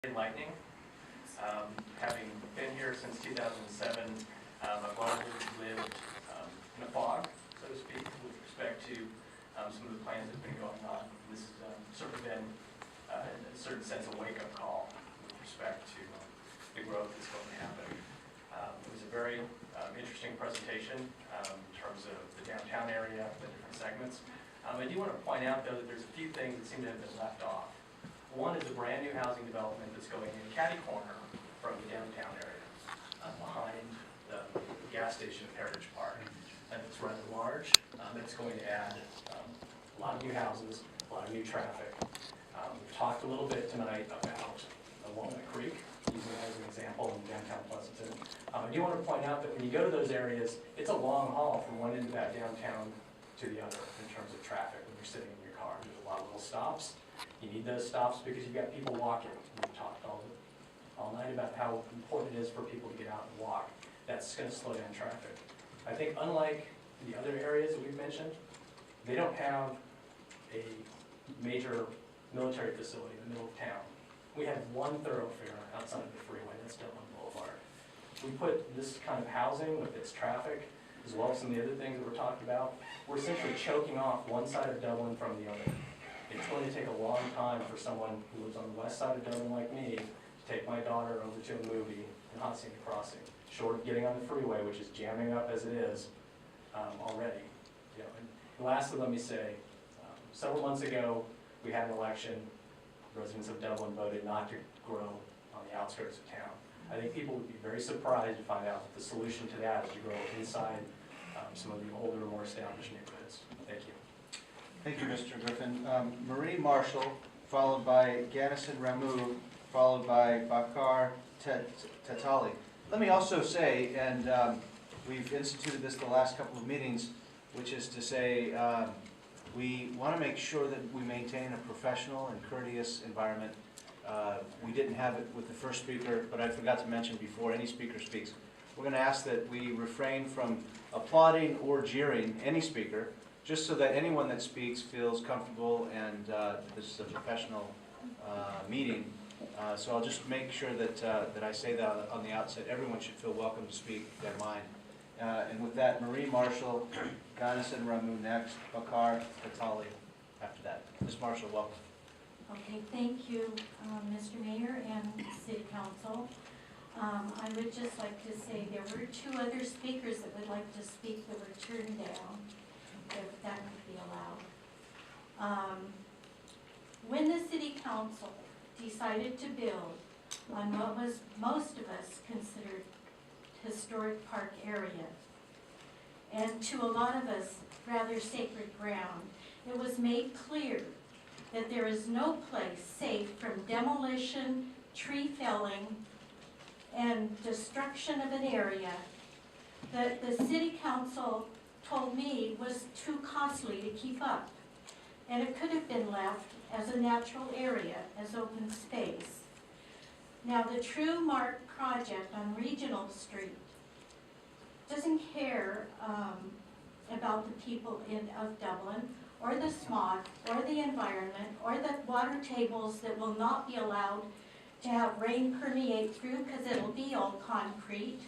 enlightening. Having been here since 2007, I've largely lived in a fog, so to speak, with respect to some of the plans that have been going on. This has certainly been, in a certain sense, a wake-up call with respect to the growth that's going to happen. It was a very interesting presentation in terms of the downtown area, the different segments. I do want to point out, though, that there's a few things that seem to have been left off. One is a brand new housing development that's going in catty corner from the downtown area, behind the gas station at Heritage Park. And it's rather large. It's going to add a lot of new houses, a lot of new traffic. We've talked a little bit tonight about Walnut Creek, using it as an example in downtown Pleasanton. I do want to point out that when you go to those areas, it's a long haul from one end of that downtown to the other in terms of traffic when you're sitting in your car. There's a lot of little stops. You need those stops because you've got people walking. We've talked all night about how important it is for people to get out and walk. That's going to slow down traffic. I think unlike the other areas that we've mentioned, they don't have a major military facility in the middle of town. We have one thoroughfare outside of the freeway, that's Dublin Boulevard. We put this kind of housing with its traffic, as well as some of the other things that we're talking about, we're essentially choking off one side of Dublin from the other. It's going to take a long time for someone who lives on the west side of Dublin like me to take my daughter over to a movie in Hacienda Crossing, short of getting on the freeway, which is jamming up as it is already. You know, and lastly, let me say, several months ago, we had an election. Residents of Dublin voted not to grow on the outskirts of town. I think people would be very surprised to find out that the solution to that is to grow inside some of the older, more established neighborhoods. Thank you. Thank you, Mr. Griffin. Marie Marshall, followed by Ganison Ramu, followed by Bakar Tatali. Let me also say, and we've instituted this the last couple of meetings, which is to say we want to make sure that we maintain a professional and courteous environment. We didn't have it with the first speaker, but I forgot to mention before any speaker speaks, we're going to ask that we refrain from applauding or jeering any speaker, just so that anyone that speaks feels comfortable and this is a professional meeting. So I'll just make sure that I say that on the outset. Everyone should feel welcome to speak their mind. And with that, Marie Marshall, Ganison Ramu next, Bakar Tatali after that. Ms. Marshall, welcome. Okay, thank you, Mr. Mayor and City Council. I would just like to say there were two other speakers that would like to speak that were turned down, if that could be allowed. When the City Council decided to build on what was most of us considered historic park area, and to a lot of us rather sacred ground, it was made clear that there is no place safe from demolition, tree felling, and destruction of an area that the City Council told me was too costly to keep up. And it could have been left as a natural area, as open space. Now, the True Mark project on Regional Street doesn't care about the people of Dublin, or the smog, or the environment, or the water tables that will not be allowed to have rain permeate through because it'll be all concrete.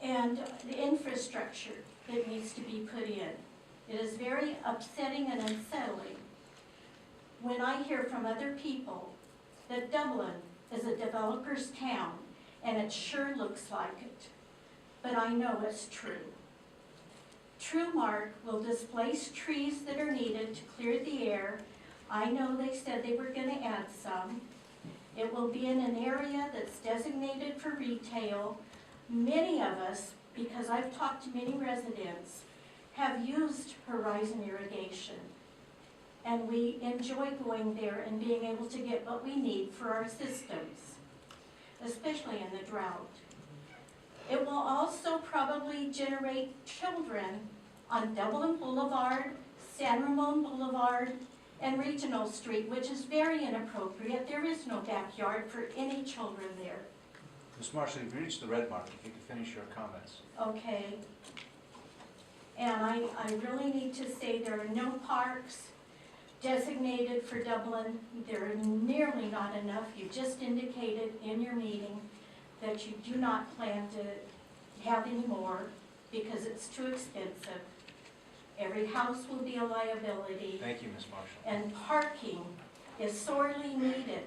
And the infrastructure that needs to be put in. It is very upsetting and unsettling when I hear from other people that Dublin is a developer's town, and it sure looks like it. But I know it's true. True Mark will displace trees that are needed to clear the air. I know they said they were going to add some. It will be in an area that's designated for retail. Many of us, because I've talked to many residents, have used Horizon Irrigation. And we enjoy going there and being able to get what we need for our systems, especially in the drought. It will also probably generate children on Dublin Boulevard, San Ramon Boulevard, and Regional Street, which is very inappropriate. There is no backyard for any children there. Ms. Marshall, you've reached the red mark. If you could finish your comments. Okay. And I really need to say there are no parks designated for Dublin. There are nearly not enough. You just indicated in your meeting that you do not plan to have any more because it's too expensive. Every house will be a liability, Thank you, Ms. Marshall. and parking is sorely needed.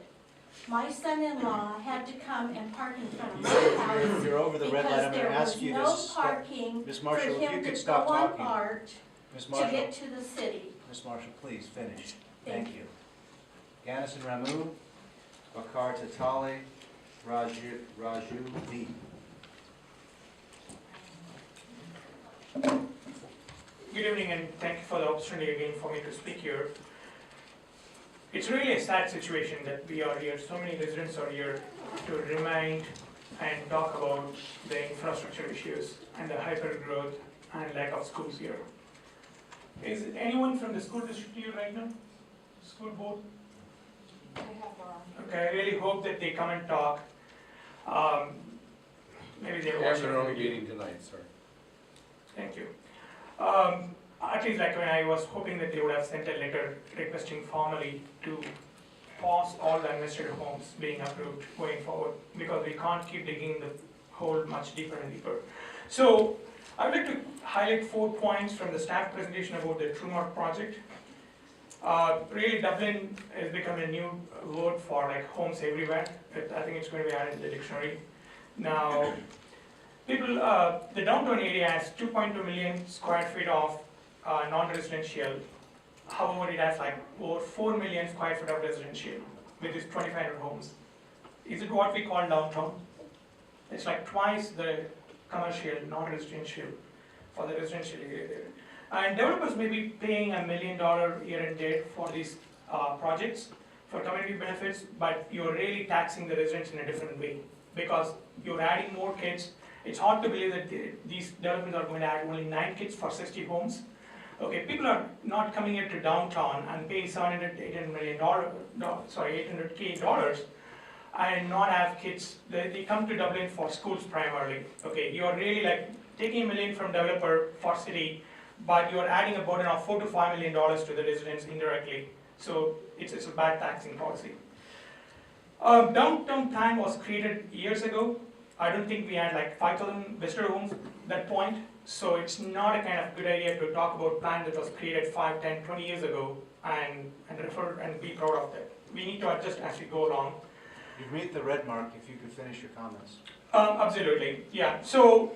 My son-in-law had to come and park in front of my house You're over the red light. I'm because going to there ask was you to no stop. parking Ms. for Marshall, if you him could to stop go on talking. BART Ms. to Marshall, get to the city. Ms. Marshall, please finish. Thank Thank you. Ganison Ramu, Bakar Tatali, Raju V. Good evening, and thank you for the opportunity again for me to speak here. It's really a sad situation that we are here, so many residents are here to remind and talk about the infrastructure issues and the hyper growth and lack of schools here. Is anyone from the school district here right now? School board? Okay, I really hope that they come and talk. Maybe they're They have watching their the own video. meeting tonight, sir. Thank you. At least like when I was hoping that they would have sent a letter requesting formally to pause all the invested homes being approved going forward, because we can't keep digging the hole much deeper and deeper. So I would like to highlight 4 points from the staff presentation about the TrueNorth project. Really, Dublin has become a new word for like homes everywhere. I think it's going to be added to the dictionary. Now, people, the downtown area has 2.2 million square feet of non-residential. However, it has like over 4 million square feet of residential, with its 2,500 homes. Is it what we call downtown? It's like twice the commercial, non-residential for the residential area there. And developers may be paying $1 million year and date for these projects for community benefits, but you're really taxing the residents in a different way because you're adding more kids. It's hard to believe that these developments are going to add only 9 kids for 60 homes. Okay, people are not coming here to downtown and pay $800K and not have kids. They come to Dublin for schools primarily. Okay, you're really like taking $1 million from developer for city, but you're adding a burden of $4 to $5 million to the residents indirectly. So it's a bad taxing policy. Downtown plan was created years ago. I don't think we had like 5,000 visitor homes at that point. So it's not a kind of good idea to talk about plan that was created 5, 10, 20 years ago and refer and be proud of that. We need to adjust as we go along. You've reached the red mark. If you could finish your comments. Absolutely, yeah. So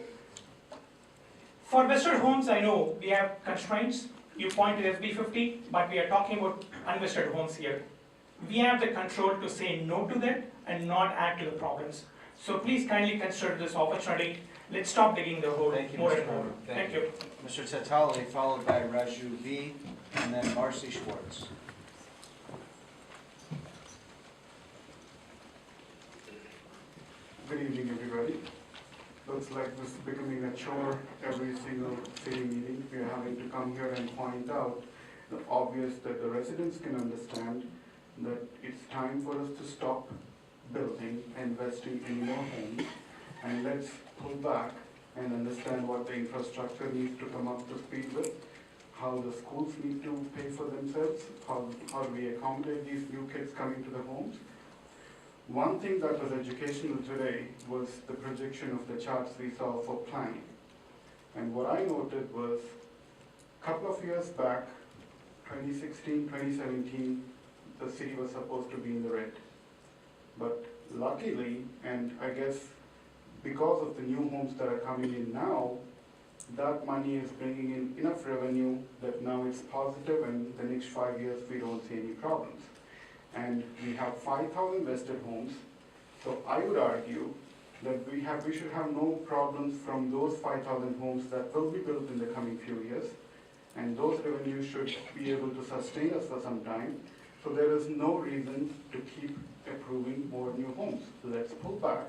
for vested homes, I know we have constraints. You point to SB 50, but we are talking about unvested homes here. We have the control to say no to that and not add to the problems. So please kindly consider this opportunity. Let's stop digging the hole Thank you, more Mr. and more. Kramer. Thank you. Mr. Tatali, followed by Raju V, and then Marcy Schwartz. Good evening, everybody. Looks like this is becoming a chore every single city meeting. We are having to come here and point out the obvious that the residents can understand that it's time for us to stop building, investing in more homes, and let's pull back and understand what the infrastructure needs to come up to speed with, how the schools need to pay for themselves, how we accommodate these new kids coming to the homes. One thing that was educational today was the projection of the charts we saw for planning. And what I noted was, a couple of years back, 2016, 2017, the city was supposed to be in the red. But luckily, and I guess because of the new homes that are coming in now, that money is bringing in enough revenue that now it's positive, and the next 5 years we don't see any problems. And we have 5,000 vested homes, so I would argue that we should have no problems from those 5,000 homes that will be built in the coming few years, and those revenues should be able to sustain us for some time. So there is no reason to keep approving more new homes. Let's pull back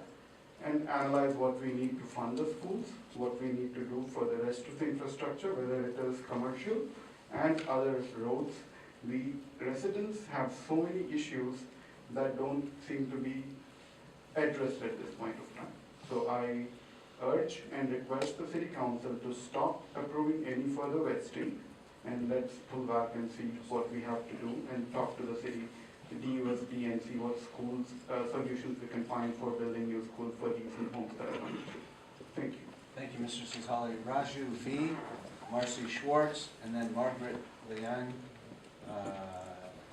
and analyze what we need to fund the schools, what we need to do for the rest of the infrastructure, whether it is commercial and other roads. The residents have so many issues that don't seem to be addressed at this point of time. So I urge and request the City Council to stop approving any further vesting and let's pull back and see what we have to do and talk to the city, the DUSB, and see what schools, solutions we can find for building new schools for these homes that are coming through. Thank you. Thank you, Mr. Sitali. Raju V, Marcy Schwartz, and then Margaret Leon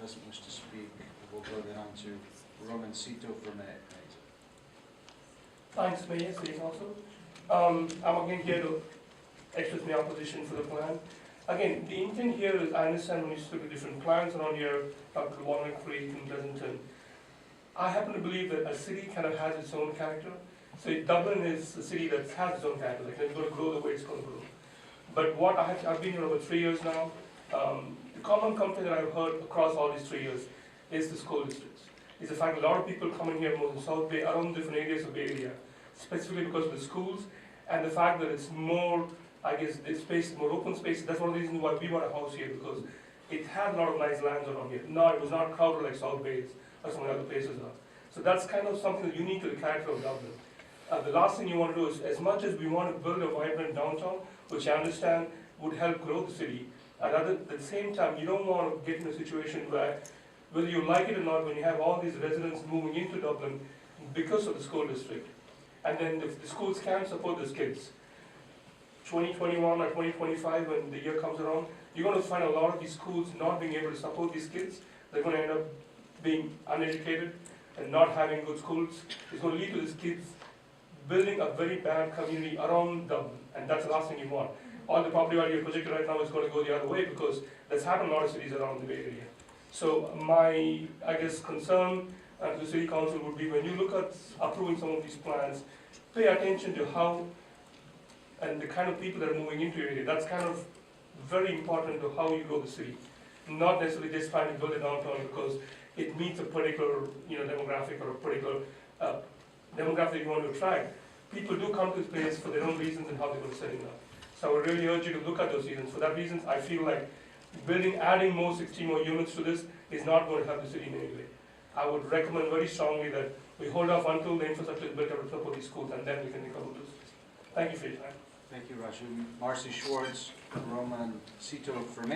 doesn't wish to speak. We'll go then on to Roman Cito for Mayor. Thanks, Mayor, City Council. I'm again here to express my opposition for the plan. Again, the intent here is, I understand when you look at different plans around here, up to Walnut Creek and Pleasanton. I happen to believe that a city kind of has its own character. So Dublin is a city that has its own character, like it's going to grow the way it's going to grow. But what I've been here over 3 years now, the common complaint that I've heard across all these 3 years is the school districts. It's the fact that a lot of people come in here more in South Bay, around different areas of Bay Area, specifically because of the schools, and the fact that it's more, I guess, this space, more open space. That's one of the reasons why we bought a house here, because it had a lot of nice lands around here. No, it was not crowded like South Bay or some other places are. So that's kind of something that's unique to the character of Dublin. The last thing you want to do is, as much as we want to build a vibrant downtown, which I understand would help grow the city, at the same time, you don't want to get in a situation where, whether you like it or not, when you have all these residents moving into Dublin because of the school district, and then if the schools can't support those kids, 2021 or 2025, when the year comes around, you're going to find a lot of these schools not being able to support these kids. They're going to end up being uneducated and not having good schools. It's going to lead to these kids building a very bad community around Dublin, and that's the last thing you want. All the property value projected right now is going to go the other way, because that's happened in a lot of cities around the Bay Area. So my, I guess, concern to the City Council would be, when you look at approving some of these plans, pay attention to how and the kind of people that are moving into your area. That's kind of very important to how you grow the city. Not necessarily just trying to build a downtown because it meets a particular demographic or a particular demographic you want to attract. People do come to this place for their own reasons and how they're going to settle down. So I would really urge you to look at those reasons. For that reason, I feel like adding more 60 more units to this is not going to help the city in any way. I would recommend very strongly that we hold off until the infrastructure is built up to support these schools, and then we can recover this. Thank you for your time. Thank you, Raju. Marcy Schwartz, Roman Cito for Mayor.